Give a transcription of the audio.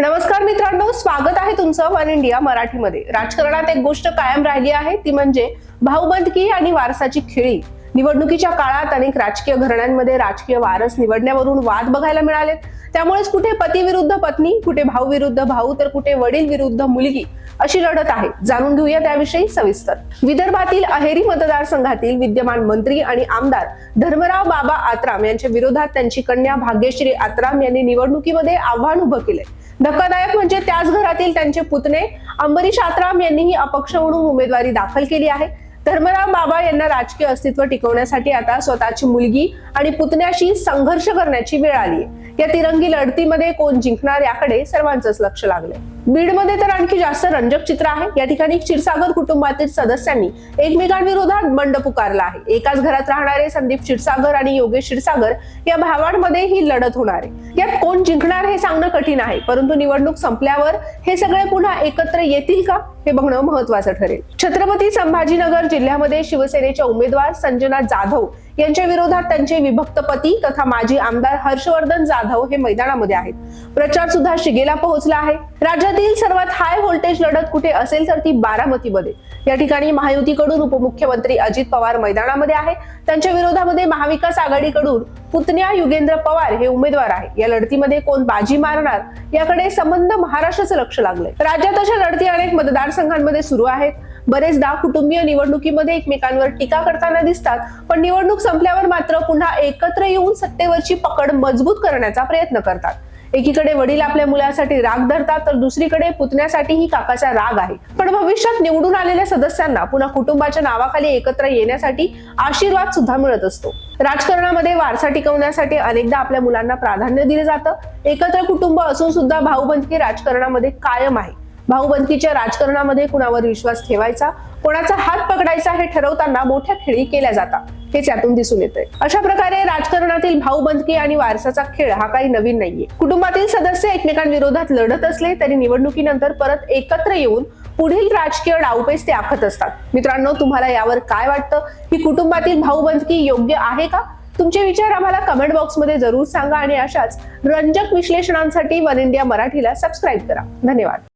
नमस्कार मित्रांनो, स्वागत आहे तुमचं वन इंडिया मराठीमध्ये। राजकारणात एक गोष्ट कायम राहिली आहे ती म्हणजे भाऊबंदकी आणि वारसाची खेळी। निवडणुकीच्या काळात अनेक राजकीय घराण्यांमध्ये राजकीय वारस निवडण्यावरून वाद बघायला मिळालेत। त्यामुळेच कुठे पती विरुद्ध पत्नी, कुठे भाऊ विरुद्ध भाऊ, तर कुठे वडील विरुद्ध मुलगी अशी लढत आहे। जाणून घेऊया त्याविषयी सविस्तर। विदर्भातील अहेरी मतदारसंघातील विद्यमान मंत्री आणि आमदार धर्मराव बाबा आत्राम यांच्या विरोधात त्यांची कन्या भाग्यश्री आत्राम यांनी निवडणुकीमध्ये आव्हान उभं केले। धक्कादायक म्हणजे त्याच घरातील त्यांचे पुतणे अंबरीश आत्राम यांनीही अपक्ष म्हणून उमेदवारी दाखल केली आहे। धर्मराव बाबा यांना राजकीय अस्तित्व टिकवण्यासाठी आता स्वतःची मुलगी आणि पुतण्याशी संघर्ष करण्याची वेळ आली आहे। या तिरंगी लढतीमध्ये कोण जिंकणार याकडे सर्वांचंच लक्ष लागले। बीडमध्ये तर आणखी जास्त रंजक चित्र आहे। या ठिकाणी क्षीरसागर कुटुंबातील सदस्यांनी एकमेकांविरोधात बंड पुकारला आहे। एकाच घरात राहणारे संदीप क्षीरसागर आणि योगेश क्षीरसागर या भावांमध्ये ही लढत होणार आहे। यात कोण जिंकणार हे सांगणं कठीण आहे, परंतु निवडणूक संपल्यावर हे सगळे पुन्हा एकत्र येतील का हे बघणं महत्त्वाचं ठरेल। छत्रपती संभाजीनगर जिल्ह्यामध्ये शिवसेनेच्या उमेदवार संजना जाधव यांच्या विरोधात त्यांचे विभक्त पती तथा माजी आमदार हर्षवर्धन जाधव हे मैदानामध्ये आहेत। प्रचार सुद्धा शिगेला पोहोचला आहे। राज्यातील सर्वात हाय व्होल्टेज लढत कुठे असेल तर ती बारामतीमध्ये। या ठिकाणी महायुतीकडून उपमुख्यमंत्री अजित पवार मैदानामध्ये आहे। त्यांच्या विरोधामध्ये महाविकास आघाडीकडून पुतण्या युगेंद्र पवार हे उमेदवार आहे। या लढतीमध्ये कोण बाजी मारणार याकडे संबंध महाराष्ट्राचं लक्ष लागलंय। राज्यात अशा लढती अनेक मतदारसंघांमध्ये सुरू आहेत। बरेचदा कुटुंबीय निवडणुकीमध्ये एकमेकांवर टीका करताना दिसतात, पण निवडणूक संपल्यावर मात्र पुन्हा एकत्र येऊन सत्तेवरची पकड मजबूत करण्याचा प्रयत्न करतात। एकीकडे वडील आपल्या मुलासाठी राग धरतात, तर दुसरीकडे पुतण्यासाठीही काकाचा राग आहे। पण भविष्यात निवडून आलेल्या सदस्यांना पुन्हा कुटुंबाच्या नावाखाली एकत्र येण्यासाठी आशीर्वाद सुद्धा मिळत असतो। राजकारणामध्ये वारसा टिकवण्यासाठी अनेकदा आपल्या मुलांना प्राधान्य दिले जातं। एकत्र कुटुंब असून सुद्धा भाऊबंदकी राजकारणामध्ये कायम आहे। भाऊबंदकीच्या राजकारणामध्ये कुणावर विश्वास ठेवायचा, कोणाचा हात पकडायचा हे ठरवताना मोठ्या खेळी केल्या जातात, हेच यातून दिसून येतंय। अशा प्रकारे राजकारणातील भाऊबंदकी आणि वारसाचा खेळ हा काही नवीन नाहीये। कुटुंबातील सदस्य एकमेकांविरोधात लढत असले तरी निवडणुकीनंतर परत एकत्र येऊन पुढील राजकीय डावपेच ते आखत असतात। मित्रांनो, तुम्हाला यावर काय वाटतं? ही कुटुंबातील भाऊबंदकी योग्य आहे का? तुमचे विचार आम्हाला कमेंट बॉक्समध्ये जरूर सांगा आणि अशाच रंजक विश्लेषणांसाठी वन इंडिया मराठीला सबस्क्राईब करा। धन्यवाद।